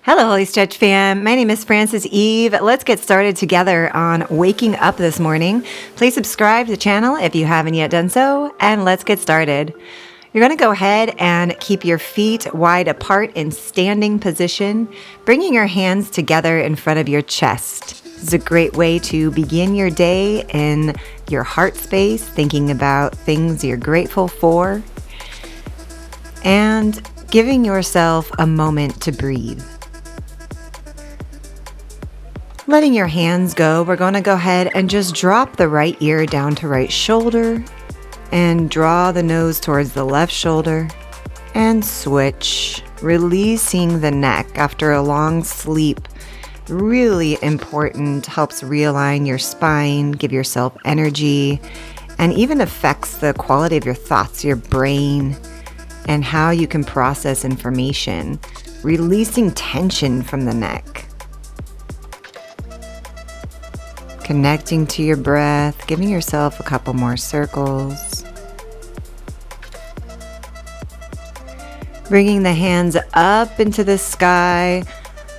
Hello, Holistretch fam. My name is Frances Eve. Let's get started together on waking up this morning. Please subscribe to the channel if you haven't yet done so, and let's get started. You're going to go ahead and keep your feet wide apart in standing position, bringing your hands together in front of your chest. This is a great way to begin your day in your heart space, thinking about things you're grateful for, and giving yourself a moment to breathe. Letting your hands go, we're going to go ahead and just drop the right ear down to right shoulder and draw the nose towards the left shoulder and switch, releasing the neck after a long sleep. Really important, helps realign your spine, give yourself energy, and even affects the quality of your thoughts, your brain, and how you can process information, releasing tension from the neck. Connecting to your breath, giving yourself a couple more circles. Bringing the hands up into the sky.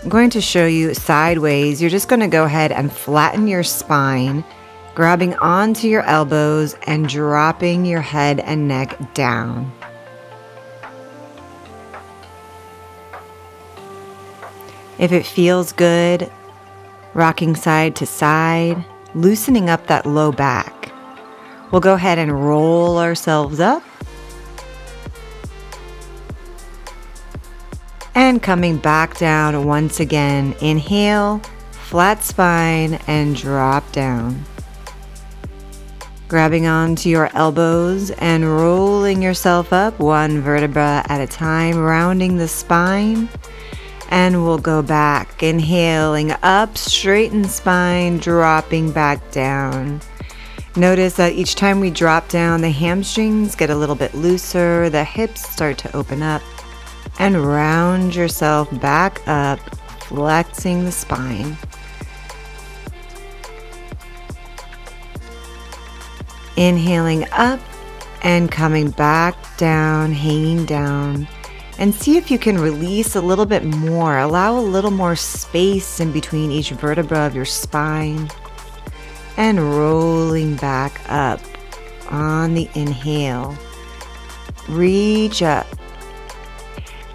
I'm going to show you sideways. You're just going to go ahead and flatten your spine, grabbing onto your elbows and dropping your head and neck down. If it feels good, rocking side to side, loosening up that low back. We'll go ahead and roll ourselves up. And coming back down once again. Inhale, flat spine, and drop down. Grabbing onto your elbows and rolling yourself up one vertebra at a time, rounding the spine. And we'll go back, inhaling up, straighten spine, dropping back down. Notice that each time we drop down, the hamstrings get a little bit looser, the hips start to open up, and round yourself back up, flexing the spine. Inhaling up and coming back down, hanging down. And see if you can release a little bit more. Allow a little more space in between each vertebra of your spine. And rolling back up on the inhale. Reach up.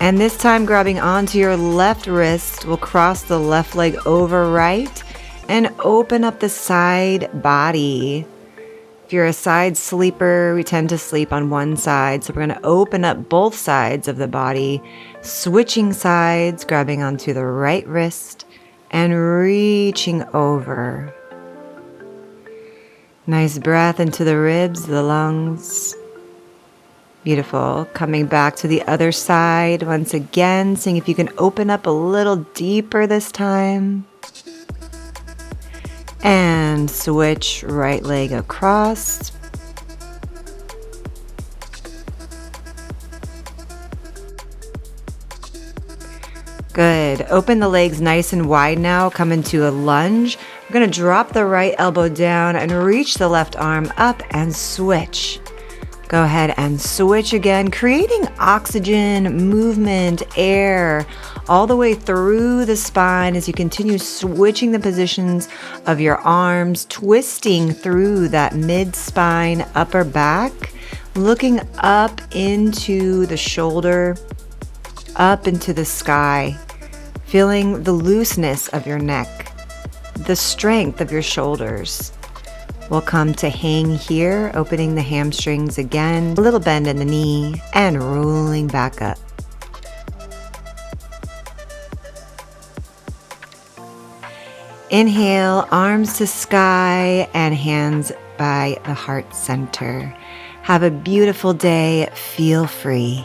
And this time grabbing onto your left wrist, we'll cross the left leg over right and open up the side body. If you're a side sleeper, we tend to sleep on one side, so we're going to open up both sides of the body, switching sides, grabbing onto the right wrist and reaching over. Nice breath into the ribs, the lungs. Beautiful. Coming back to the other side once again, seeing if you can open up a little deeper this time. And switch right leg across. Good. Open the legs nice and wide now. Come into a lunge. We're going to drop the right elbow down and reach the left arm up and switch. Go ahead and switch again, creating oxygen, movement, air, all the way through the spine as you continue switching the positions of your arms, twisting through that mid-spine, upper back, looking up into the shoulder, up into the sky, feeling the looseness of your neck, the strength of your shoulders. We'll come to hang here, opening the hamstrings again, a little bend in the knee, and rolling back up. Inhale, arms to sky and hands by the heart center. Have a beautiful day. Feel free.